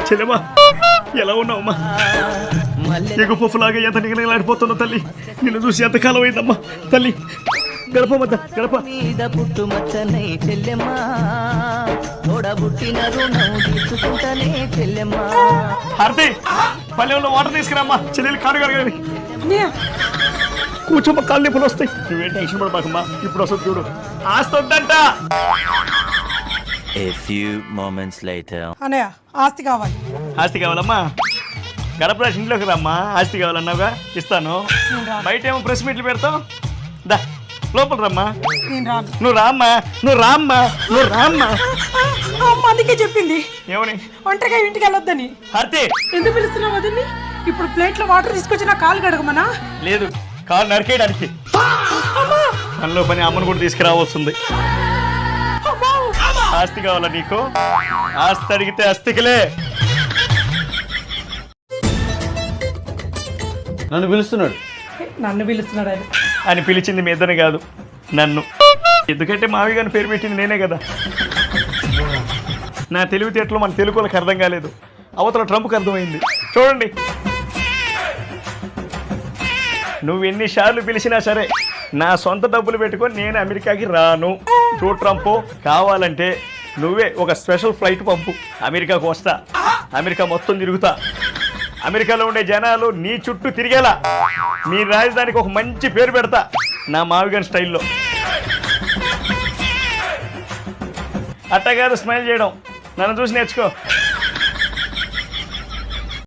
చెల్లెమ్మా ఎలా ఉన్నావమ్మా? ఎగు పువ్వులాగా ఎంత నిగలాడిపోతుందో తల్లి. నిన్ను చూసి ఎంతకాలం అయిందమ్మా తల్లి. గడప మధ్య గడప మీద పుట్టుమచ్చనే చెల్లెమ్మా, తోడబుట్టిన రుణం తీసుకుంటనే చెల్లెమ్మా. హారతి పల్లెల్లో వాటర్ తీసుకురామ్మా, చెల్లెలు కాడు కడగాలి. కూర్చోమ్మ, కాళ్ళు నొప్పులు వస్తాయి. నువ్వేం టెన్షన్ పడబాకమ్మా, ఇప్పుడు వస్తుంది చూడు. ఆస్తుందంట. A few moments later. అన్నయ్య ఆస్తి కావాలి. ఆస్తి కావాలమ్మా? గడప ఇంట్లోకి రామ్మా. ఆస్తి కావాలన్నావుగా, ఇస్తాను. బయట ఏమో ప్రెస్ మీట్లు పెడతావు. దా లోపల రమ్మా. నేను రాను. నువ్వు రామ్మా, నువ్వు రామ్మా, నువ్వు రామ్మా. అమ్మ అందుకే చెప్పింది ఏమని? ఒంటరిగా ఇంటికి వెళ్ళొద్దని. హారతి ఎందుకు పిలుస్తున్నావు వదిన్ని? ఇప్పుడు ప్లేట్లో వాటర్ తీసుకొచ్చి నా కాలు కడగమనా? లేదు, కాలు నరికేయడానికి. పనిలో పని అమ్మను కూడా తీసుకురావాల్సింది. ఆస్తి కావాలా నీకు? ఆస్తి అడిగితే అస్తికిలే. నన్ను పిలుస్తున్నాడు. నన్ను పిలుస్తున్నాడు ఆయన. అని పిలిచింది మీ ఇద్దరిని కాదు, నన్ను. ఎందుకంటే మావి గారిని పేరు పెట్టింది నేనే కదా. నా తెలివితేటలు మన తెలుగు వాళ్ళకి అర్థం కాలేదు, అవతల ట్రంప్కి అర్థమైంది. చూడండి, నువ్వు ఎన్నిసార్లు పిలిచినా సరే నా సొంత డబ్బులు పెట్టుకొని నేను అమెరికాకి రాను. చూడు ట్రంప్, కావాలంటే నువ్వే ఒక స్పెషల్ ఫ్లైట్ పంపు. అమెరికాకు వస్తా, అమెరికా మొత్తం తిరుగుతా. అమెరికాలో ఉండే జనాలు నీ చుట్టూ తిరిగేలా మీ రాజధానికి ఒక మంచి పేరు పెడతా, నా మావిగన్ స్టైల్లో. అట్టగారు స్మైల్ చేయడం నన్ను చూసి నేర్చుకో.